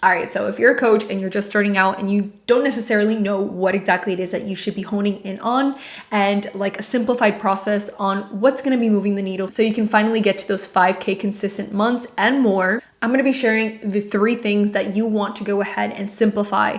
All right, so if you're a coach and you're just starting out and you don't necessarily know what exactly it is that you should be honing in on, and like a simplified process on what's gonna be moving the needle so you can finally get to those 5K consistent months and more, I'm gonna be sharing the 3 things that you want to go ahead and simplify,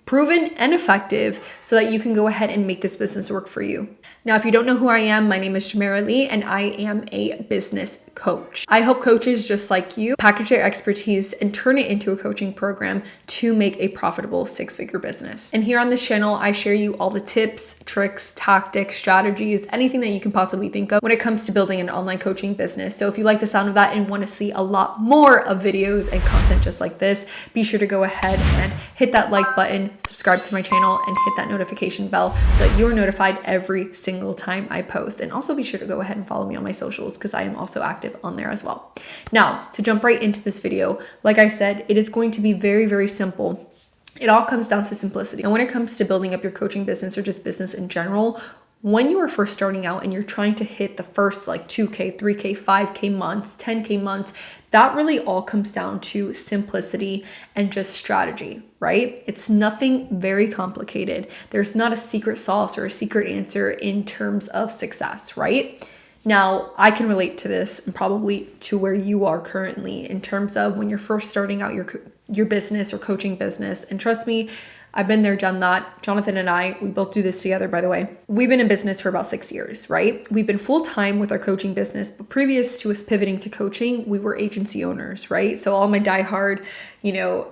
proven and effective, so that you can go ahead and make this business work for you. Now, if you don't know who I am, my name is Jamaraly and I am a business coach. I help coaches just like you package their expertise and turn it into a coaching program to make a profitable 6-figure business. And here on this channel, I share you all the tips, tricks, tactics, strategies, anything that you can possibly think of when it comes to building an online coaching business. So if you like the sound of that and want to see a lot more of videos and content just like this, be sure to go ahead and hit that like button, subscribe to my channel, and hit that notification bell so that you're notified every single time I post. And also be sure to go ahead and follow me on my socials because I am also active on there as well. Now, to jump right into this video, like I said, it is going to be very, very simple. It all comes down to simplicity. And when it comes to building up your coaching business or just business in general, when you are first starting out and you're trying to hit the first like 2K, 3K, 5K months, 10K months, that really all comes down to simplicity and just strategy, right? It's nothing very complicated. There's not a secret sauce or a secret answer in terms of success, right? Now, I can relate to this and probably to where you are currently in terms of when you're first starting out your business or coaching business. And trust me, I've been there, done that. Jonathan and I, we both do this together, by the way. We've been in business for about 6 years, right? We've been full-time with our coaching business, but previous to us pivoting to coaching, we were agency owners, right? So all my diehard,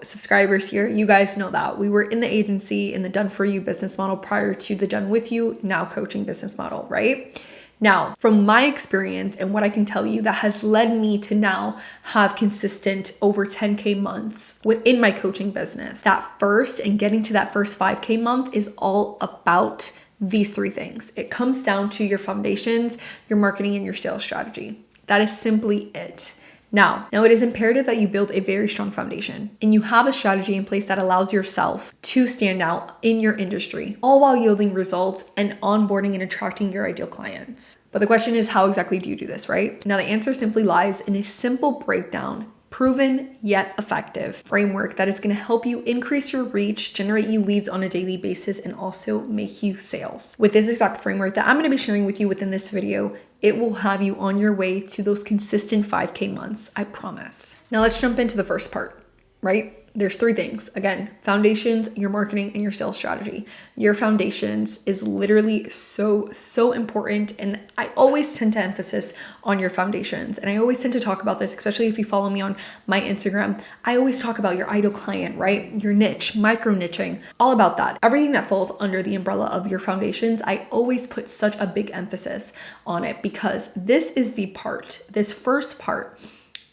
subscribers here, you guys know that. We were in the agency in the done for you business model prior to the done with you, now coaching business model, right? Now, from my experience and what I can tell you that has led me to now have consistent over 10K months within my coaching business, that first and getting to that first 5K month is all about these 3 things. It comes down to your foundations, your marketing, and your sales strategy. That is simply it. Now it is imperative that you build a very strong foundation and you have a strategy in place that allows yourself to stand out in your industry, all while yielding results and onboarding and attracting your ideal clients. But the question is, how exactly do you do this, right? Now, the answer simply lies in a simple breakdown, proven yet effective framework that is going to help you increase your reach, generate you leads on a daily basis, and also make you sales. With this exact framework that I'm going to be sharing with you within this video, it will have you on your way to those consistent 5K months, I promise. Now let's jump into the first part, right? There's 3 things. Again, foundations, your marketing, and your sales strategy. Your foundations is literally so important. And I always tend to emphasize on your foundations. And I always tend to talk about this, especially if you follow me on my Instagram. I always talk about your ideal client, right? Your niche, micro niching, all about that. Everything that falls under the umbrella of your foundations, I always put such a big emphasis on it because this is the part, this first part.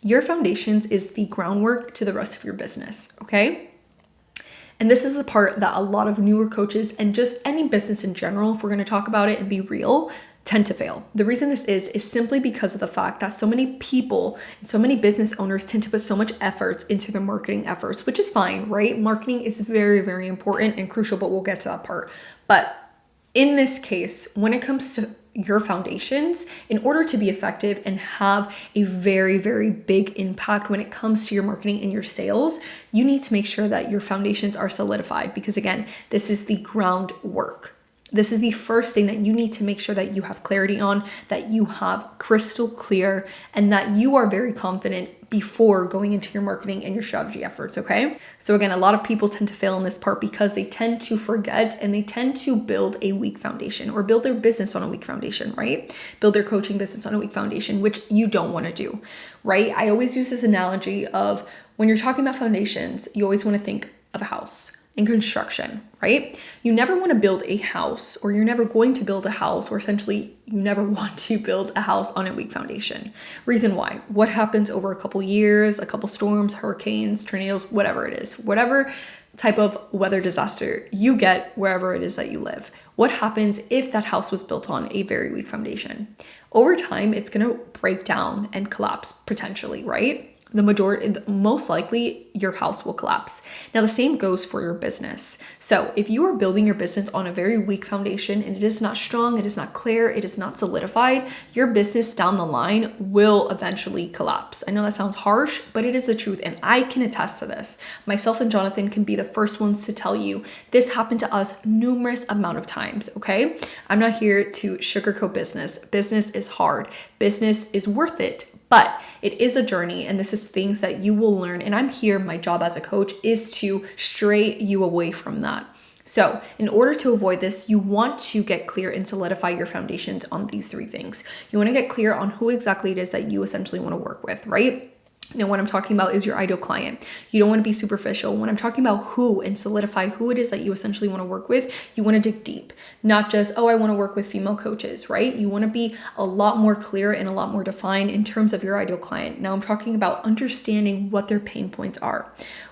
Your foundations is the groundwork to the rest of your business, okay? And this is the part that a lot of newer coaches and just any business in general, if we're gonna talk about it and be real, tend to fail. The reason this is simply because of the fact that so many people, so many business owners tend to put so much efforts into their marketing efforts, which is fine, right? Marketing is very, very important and crucial, but we'll get to that part. But in this case, when it comes to your foundations, in order to be effective and have a very, very big impact when it comes to your marketing and your sales, you need to make sure that your foundations are solidified because again, this is the groundwork. This is the first thing that you need to make sure that you have clarity on, that you have crystal clear, and that you are very confident before going into your marketing and your strategy efforts, okay? So again, a lot of people tend to fail in this part because they tend to forget and they tend to build a weak foundation or build their business on a weak foundation, right? Build their coaching business on a weak foundation, which you don't want to do, right? I always use this analogy of when you're talking about foundations, you always want to think of a house. In construction, right? You never want to build a house, or you're never going to build a house, or essentially you never want to build a house on a weak foundation. Reason why? What happens over a couple years, a couple storms, hurricanes, tornadoes, whatever it is, whatever type of weather disaster you get wherever it is that you live. What happens if that house was built on a very weak foundation? Over time, it's going to break down and collapse potentially, right? most likely your house will collapse. Now, the same goes for your business. So if you are building your business on a very weak foundation and it is not strong, it is not clear, it is not solidified, your business down the line will eventually collapse. I know that sounds harsh, but it is the truth. And I can attest to this. Myself and Jonathan can be the first ones to tell you this happened to us numerous amount of times. Okay. I'm not here to sugarcoat business. Business is hard. Business is worth it. But it is a journey, and this is things that you will learn. And I'm here, my job as a coach is to stray you away from that. So in order to avoid this, you want to get clear and solidify your foundations on these three things. You want to get clear on who exactly it is that you essentially want to work with, right? Now, what I'm talking about is your ideal client. You don't want to be superficial. When I'm talking about who and solidify who it is that you essentially want to work with, you want to dig deep, not just, oh, I want to work with female coaches, right? You want to be a lot more clear and a lot more defined in terms of your ideal client. Now, I'm talking about understanding what their pain points are,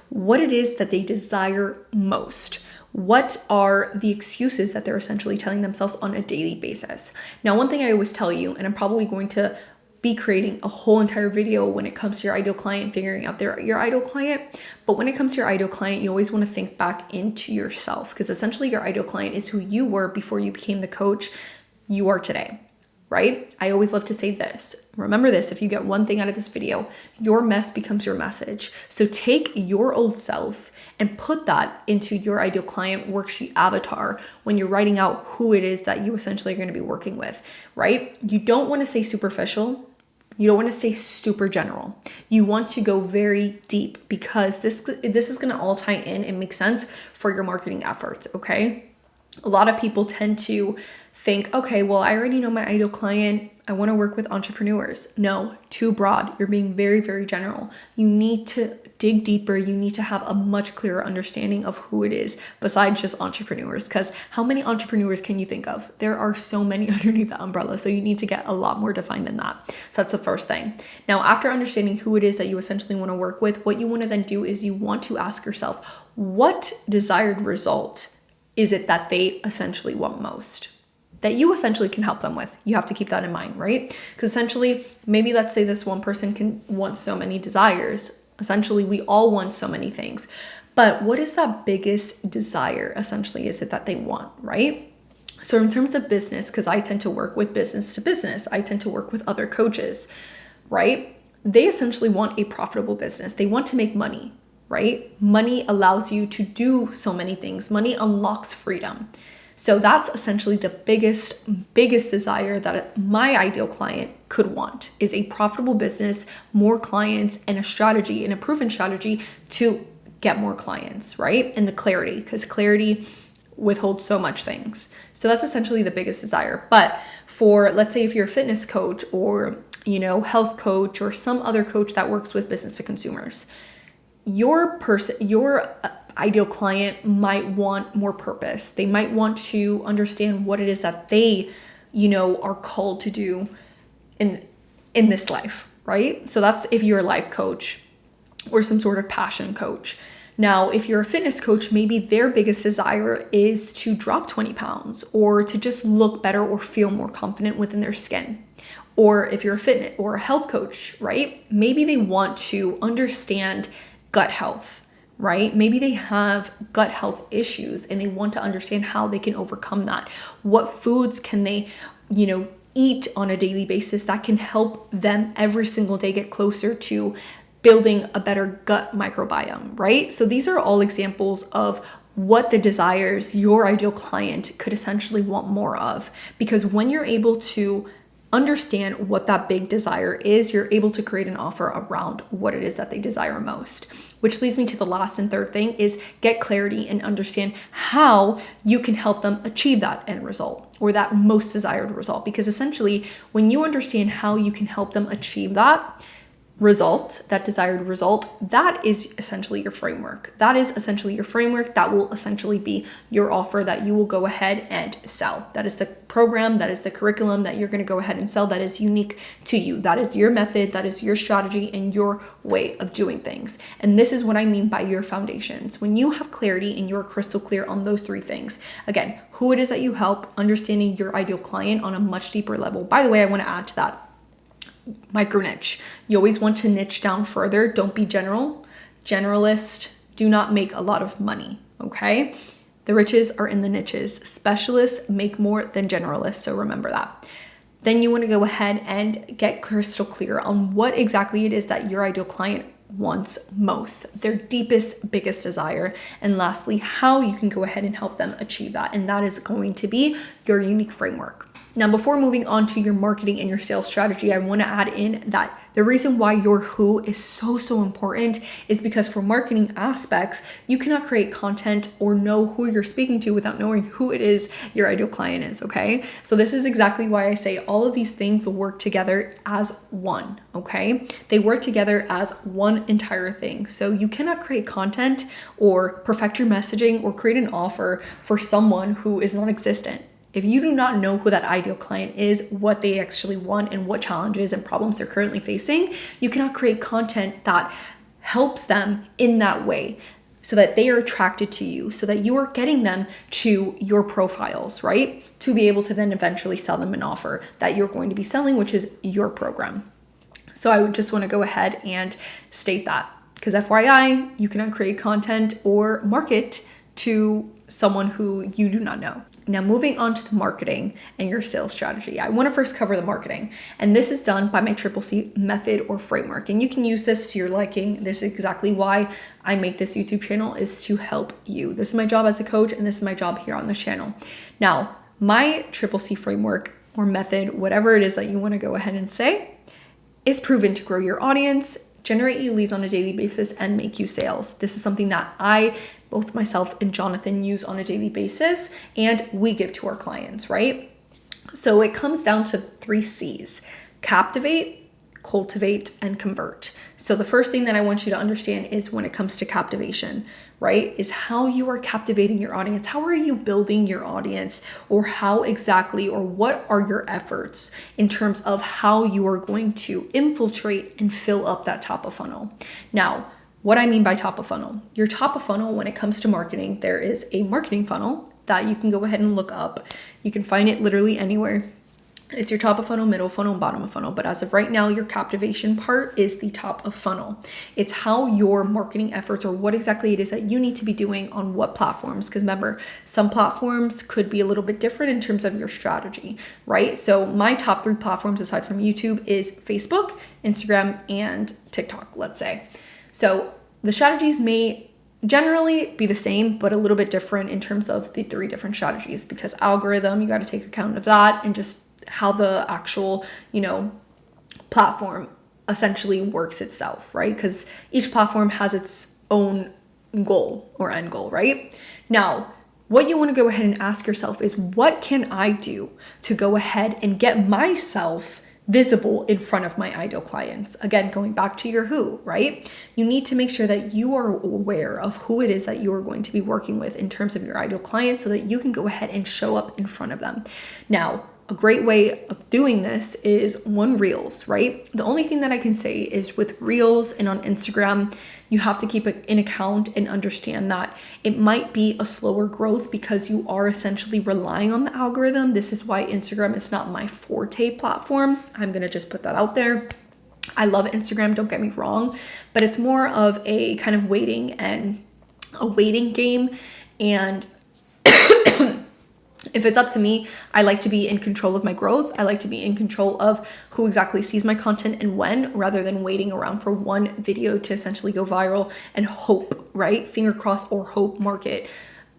what it is that they desire most. What are the excuses that they're essentially telling themselves on a daily basis? Now, one thing I always tell you, and I'm probably going to be creating a whole entire video when it comes to your ideal client, figuring out your ideal client. But when it comes to your ideal client, you always want to think back into yourself, because essentially your ideal client is who you were before you became the coach you are today, right? I always love to say this. Remember this, if you get one thing out of this video, your mess becomes your message. So take your old self and put that into your ideal client worksheet avatar when you're writing out who it is that you essentially are going to be working with, right? You don't want to stay superficial. You don't want to stay super general. You want to go very deep, because this is going to all tie in and make sense for your marketing efforts, okay? A lot of people tend to think, okay, well, I already know my ideal client. I want to work with entrepreneurs. No, too broad. You're being very, very general. You need to dig deeper. You need to have a much clearer understanding of who it is besides just entrepreneurs, because how many entrepreneurs can you think of? There are so many underneath the umbrella. So you need to get a lot more defined than that. So that's the first thing. Now, after understanding who it is that you essentially want to work with, what you want to then do is you want to ask yourself, what desired result is it that they essentially want most, that you essentially can help them with? You have to keep that in mind, right? Because essentially, maybe let's say this one person can want so many desires. Essentially, we all want so many things. But what is that biggest desire essentially is it that they want, right? So in terms of business, because I tend to work with business to business, I tend to work with other coaches, right? They essentially want a profitable business. They want to make money, right? Money allows you to do so many things. Money unlocks freedom. So that's essentially the biggest desire that my ideal client could want, is a profitable business, more clients, and a strategy, and a proven strategy to get more clients, right? And the clarity, because clarity withholds so much things. So that's essentially the biggest desire. But for, let's say if you're a fitness coach or, health coach or some other coach that works with business to consumers, your ideal client might want more purpose. They might want to understand what it is that they, are called to do in this life, right? So that's if you're a life coach or some sort of passion coach. Now, if you're a fitness coach, maybe their biggest desire is to drop 20 pounds or to just look better or feel more confident within their skin. Or if you're a fitness or a health coach, right? Maybe they want to understand gut health, right? Maybe they have gut health issues and they want to understand how they can overcome that. What foods can they, eat on a daily basis that can help them every single day get closer to building a better gut microbiome, right? So these are all examples of what the desires your ideal client could essentially want more of. Because when you're able to understand what that big desire is, you're able to create an offer around what it is that they desire most. Which leads me to the last and third thing is get clarity and understand how you can help them achieve that end result or that most desired result. Because essentially, when you understand how you can help them achieve that result, that desired result, that is essentially your framework. That is essentially your framework. That will essentially be your offer that you will go ahead and sell. That is the program, that is the curriculum that you're going to go ahead and sell that is unique to you. That is your method, that is your strategy and your way of doing things. And this is what I mean by your foundations. When you have clarity and you're crystal clear on those three things, again, who it is that you help, understanding your ideal client on a much deeper level. By the way, I want to add to that. micro niche. You always want to niche down further. Don't be general. Generalists do not make a lot of money, okay? The riches are in the niches. Specialists make more than generalists, so remember that. Then you want to go ahead and get crystal clear on what exactly it is that your ideal client wants most, their deepest, biggest desire. And lastly, how you can go ahead and help them achieve that. And that is going to be your unique framework. Now, before moving on to your marketing and your sales strategy, I want to add in that the reason why your who is so important is because for marketing aspects, you cannot create content or know who you're speaking to without knowing who it is your ideal client is, okay? So this is exactly why I say all of these things work together as one, okay? They work together as one entire thing. So you cannot create content or perfect your messaging or create an offer for someone who is non-existent. If you do not know who that ideal client is, what they actually want, and what challenges and problems they're currently facing, you cannot create content that helps them in that way so that they are attracted to you, so that you are getting them to your profiles, right? To be able to then eventually sell them an offer that you're going to be selling, which is your program. So I would just want to go ahead and state that, because FYI, you cannot create content or market to someone who you do not know. Now, moving on to the marketing and your sales strategy, I want to first cover the marketing. And this is done by my CCC method or framework. And you can use this to your liking. This is exactly why I make this YouTube channel, is to help you. This is my job as a coach, and this is my job here on this channel. Now, my CCC framework or method, whatever it is that you want to go ahead and say, is proven to grow your audience, generate you leads on a daily basis, and make you sales. This is something that both myself and Jonathan use on a daily basis, and we give to our clients, right? So it comes down to 3 C's: captivate, cultivate, and convert. So the first thing that I want you to understand is when it comes to captivation, right, is how you are captivating your audience. How are you building your audience, or how exactly, or what are your efforts in terms of how you are going to infiltrate and fill up that top of funnel? Now, what I mean by top of funnel, your top of funnel when it comes to marketing, there is a marketing funnel that you can go ahead and look up. You can find it literally anywhere. It's your top of funnel, middle funnel, bottom of funnel. But as of right now, your captivation part is the top of funnel. It's how your marketing efforts, or what exactly it is that you need to be doing on what platforms. Because remember, some platforms could be a little bit different in terms of your strategy, right? So my top 3 platforms aside from YouTube is Facebook, Instagram, and TikTok, let's say. So the strategies may generally be the same, but a little bit different in terms of the 3 different strategies, because algorithm, you got to take account of that, and just how the actual, platform essentially works itself, right? Because each platform has its own goal or end goal, right? Now, what you want to go ahead and ask yourself is, what can I do to go ahead and get myself visible in front of my ideal clients? Again, going back to your who, right? You need to make sure that you are aware of who it is that you are going to be working with in terms of your ideal client, so that you can go ahead and show up in front of them. Now, a great way of doing this is Reels, right? The only thing that I can say is with Reels and on Instagram, you have to keep it in account and understand that it might be a slower growth because you are essentially relying on the algorithm. This is why Instagram is not my forte platform. I'm going to just put that out there. I love Instagram, don't get me wrong, but it's more of a kind of waiting game. And if it's up to me, I like to be in control of my growth. I like to be in control of who exactly sees my content and when, rather than waiting around for one video to essentially go viral and hope, right? Finger cross or hope market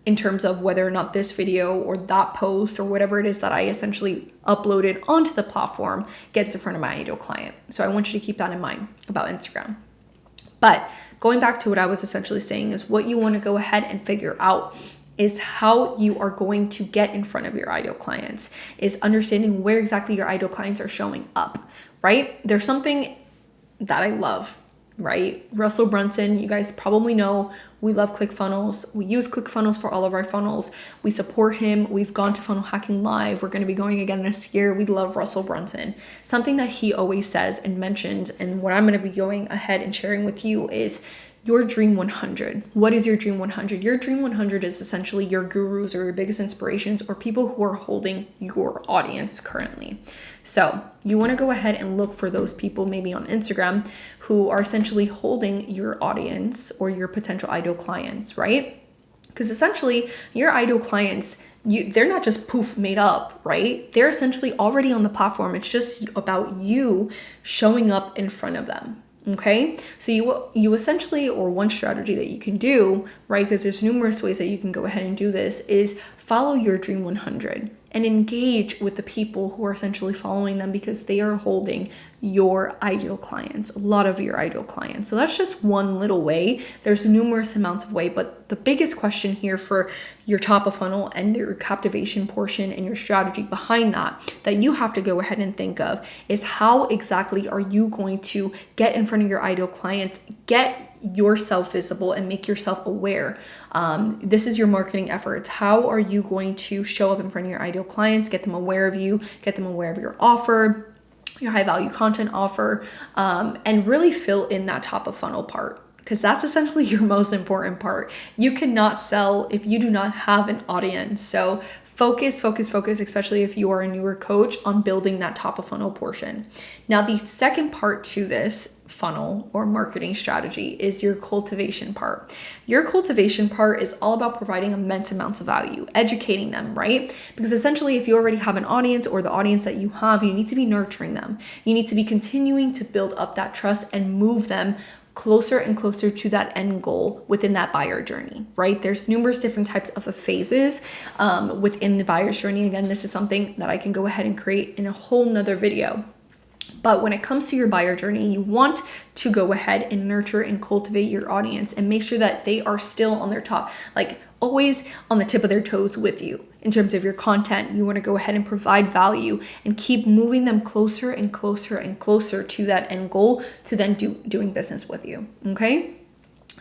in terms of whether or not this video or that post or whatever it is that I essentially uploaded onto the platform gets in front of my ideal client. So I want you to keep that in mind about Instagram. But going back to what I was essentially saying is, what you want to go ahead and figure out is how you are going to get in front of your ideal clients, is understanding where exactly your ideal clients are showing up, right? There's something that I love, right? Russell Brunson, you guys probably know, we love ClickFunnels. We use ClickFunnels for all of our funnels. We support him. We've gone to Funnel Hacking Live. We're going to be going again this year. We love Russell Brunson. Something that he always says and mentions, and what I'm going to be going ahead and sharing with you, is your dream 100. What is your dream 100? Your dream 100 is essentially your gurus or your biggest inspirations or people who are holding your audience currently. So you want to go ahead and look for those people maybe on Instagram who are essentially holding your audience or your potential ideal clients, right? Because essentially your ideal clients, they're not just poof made up, right? They're essentially already on the platform. It's just about you showing up in front of them. Okay, so you essentially, or one strategy that you can do, right, because there's numerous ways that you can go ahead and do this, is follow your dream 100 and engage with the people who are essentially following them because they are holding your ideal clients, a lot of your ideal clients. So that's just one little way. There's numerous amounts of ways, but the biggest question here for your top of funnel and your captivation portion and your strategy behind that you have to go ahead and think of is how exactly are you going to get in front of your ideal clients, get yourself visible and make yourself aware. This is your marketing efforts. How are you going to show up in front of your ideal clients, get them aware of you, get them aware of your offer, your high value content offer, and really fill in that top of funnel part, because that's essentially your most important part. You cannot sell if you do not have an audience. So focus, especially if you are a newer coach, on building that top of funnel portion. Now, the second part to this funnel or marketing strategy is your cultivation part. Your cultivation part is all about providing immense amounts of value, educating them, right? Because essentially, if you already have an audience or the audience that you have, you need to be nurturing them. You need to be continuing to build up that trust and move them closer and closer to that end goal within that buyer journey, right? There's numerous different types of phases within the buyer's journey. Again, this is something that I can go ahead and create in a whole nother video. But when it comes to your buyer journey, you want to go ahead and nurture and cultivate your audience and make sure that they are still on their top, like always on the tip of their toes with you. In terms of your content, you want to go ahead and provide value and keep moving them closer and closer and closer to that end goal to then doing business with you, okay?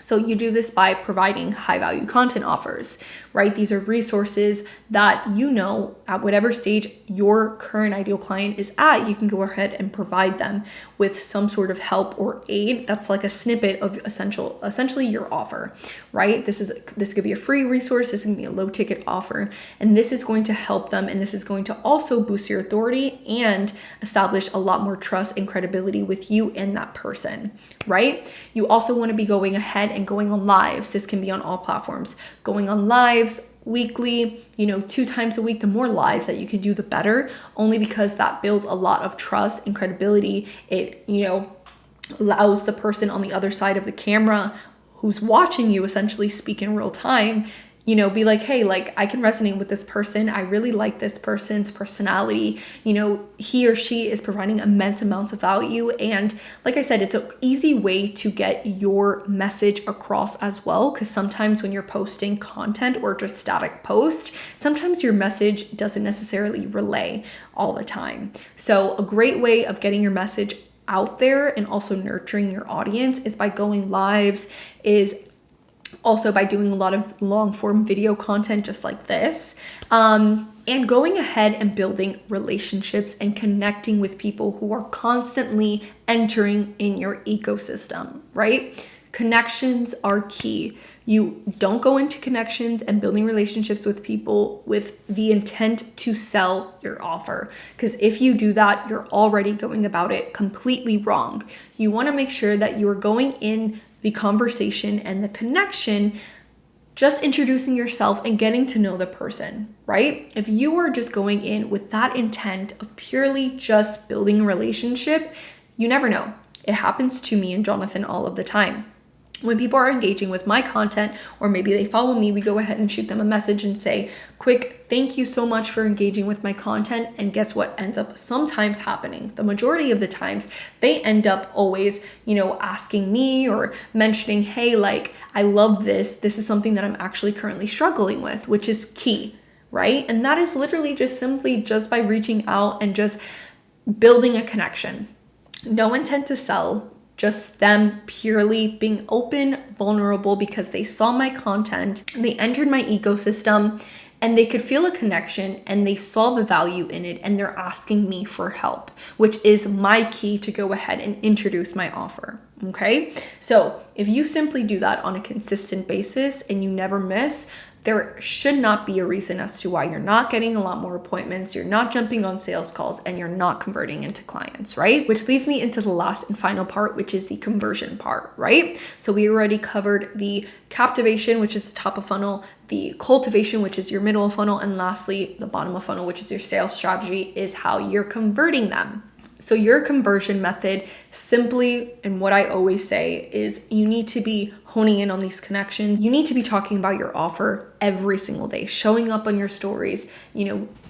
So you do this by providing high value content offers, right? These are resources that at whatever stage your current ideal client is at, you can go ahead and provide them with some sort of help or aid. That's like a snippet of essentially your offer, right? This could be a free resource. This can be a low ticket offer, and this is going to help them. And this is going to also boost your authority and establish a lot more trust and credibility with you and that person, right? You also want to be going ahead and going on lives. This can be on all platforms, going on lives weekly, 2 times a week. The more lives that you can do, the better, only because that builds a lot of trust and credibility. It, allows the person on the other side of the camera who's watching you essentially speak in real time, be like, hey, like I can resonate with this person. I really like this person's personality. He or she is providing immense amounts of value. And like I said, it's an easy way to get your message across as well. Because sometimes when you're posting content or just static post, sometimes your message doesn't necessarily relay all the time. So a great way of getting your message out there and also nurturing your audience is by going lives, is also by doing a lot of long form video content just like this, and going ahead and building relationships and connecting with people who are constantly entering in your ecosystem, right? Connections are key. You don't go into connections and building relationships with people with the intent to sell your offer, because if you do that, you're already going about it completely wrong. You want to make sure that you are going in the conversation and the connection, just introducing yourself and getting to know the person, right? If you are just going in with that intent of purely just building a relationship, you never know. It happens to me and Jonathan all of the time. When people are engaging with my content, or maybe they follow me, we go ahead and shoot them a message and say, quick, thank you so much for engaging with my content. And guess what ends up sometimes happening? The majority of the times, they end up always, asking me or mentioning, hey, like, I love this. This is something that I'm actually currently struggling with, which is key, right? And that is literally just by reaching out and just building a connection. No intent to sell. Just them purely being open, vulnerable, because they saw my content, they entered my ecosystem, and they could feel a connection and they saw the value in it, and they're asking me for help, which is my key to go ahead and introduce my offer. Okay, so if you simply do that on a consistent basis and you never miss, there should not be a reason as to why you're not getting a lot more appointments, you're not jumping on sales calls, and you're not converting into clients, right? Which leads me into the last and final part, which is the conversion part, right? So we already covered the captivation, which is the top of funnel, the cultivation, which is your middle of funnel, and lastly, the bottom of funnel, which is your sales strategy, is how you're converting them. So your conversion method simply, and what I always say is you need to be honing in on these connections. You need to be talking about your offer every single day, showing up on your stories,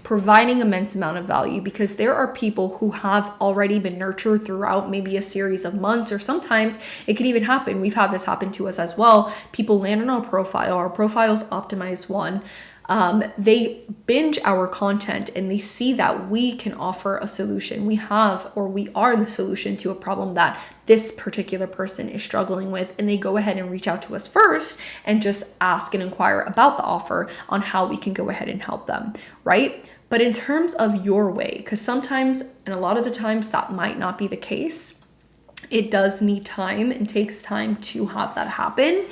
providing immense amount of value, because there are people who have already been nurtured throughout maybe a series of months, or sometimes it could even happen. We've had this happen to us as well. People land on our profile's optimized one. They binge our content and they see that we can offer a solution. We are the solution to a problem that this particular person is struggling with. And they go ahead and reach out to us first and just ask and inquire about the offer on how we can go ahead and help them, right? But in terms of your way, because sometimes, and a lot of the times that might not be the case, it does need time and takes time to have that happen.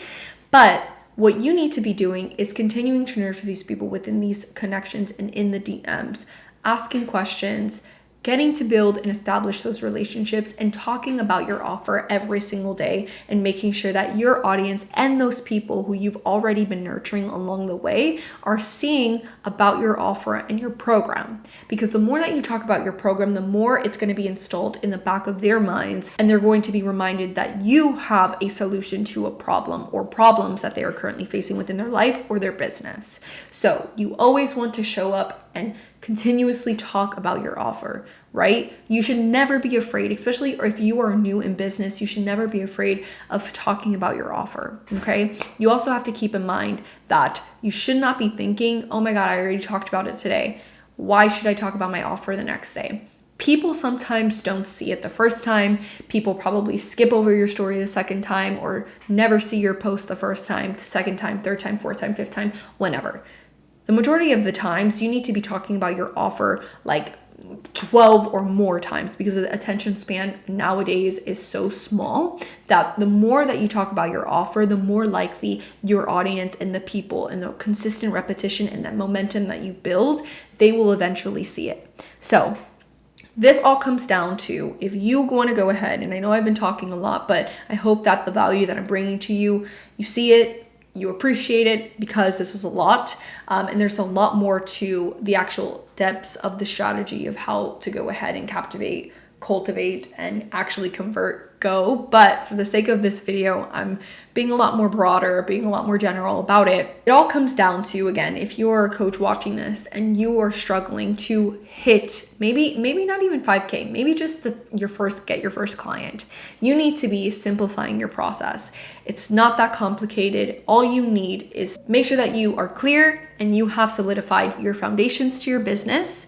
But what you need to be doing is continuing to nurture these people within these connections and in the DMs, asking questions, getting to build and establish those relationships, and talking about your offer every single day, and making sure that your audience and those people who you've already been nurturing along the way are seeing about your offer and your program. Because the more that you talk about your program, the more it's going to be installed in the back of their minds, and they're going to be reminded that you have a solution to a problem or problems that they are currently facing within their life or their business. So you always want to show up and continuously talk about your offer, right? You should never be afraid, especially if you are new in business, you should never be afraid of talking about your offer, okay? You also have to keep in mind that you should not be thinking, oh my God, I already talked about it today. Why should I talk about my offer the next day? People sometimes don't see it the first time. People probably skip over your story the second time, or never see your post the first time, the second time, third time, fourth time, fifth time, whenever. The majority of the times you need to be talking about your offer like 12 or more times, because the attention span nowadays is so small that the more that you talk about your offer, the more likely your audience and the people and the consistent repetition and that momentum that you build, they will eventually see it. So this all comes down to, if you want to go ahead, and I know I've been talking a lot, but I hope that the value that I'm bringing to you, you see it, you appreciate it, because this is a lot, and there's a lot more to the actual depths of the strategy of how to go ahead and captivate, cultivate, and actually convert But for the sake of this video, I'm being a lot more broader, being a lot more general about it. It all comes down to, again, if you're a coach watching this and you are struggling to hit maybe not even 5K, maybe just your first client, you need to be simplifying your process. It's not that complicated. All you need is make sure that you are clear and you have solidified your foundations to your business.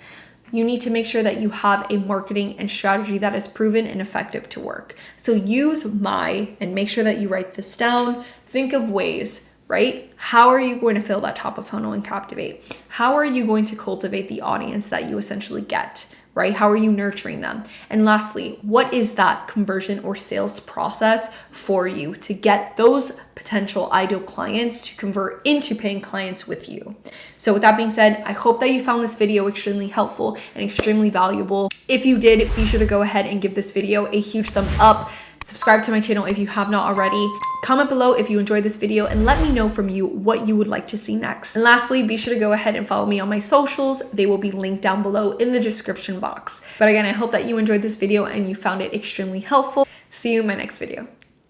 You need to make sure that you have a marketing and strategy that is proven and effective to work. So use and make sure that you write this down. Think of ways, right? How are you going to fill that top of funnel and captivate? How are you going to cultivate the audience that you essentially get, right? How are you nurturing them? And lastly, what is that conversion or sales process for you to get those potential ideal clients to convert into paying clients with you? So with that being said, I hope that you found this video extremely helpful and extremely valuable. If you did, be sure to go ahead and give this video a huge thumbs up. Subscribe to my channel if you have not already. Comment below if you enjoyed this video and let me know from you what you would like to see next. And lastly, be sure to go ahead and follow me on my socials. They will be linked down below in the description box. But again, I hope that you enjoyed this video and you found it extremely helpful. See you in my next video.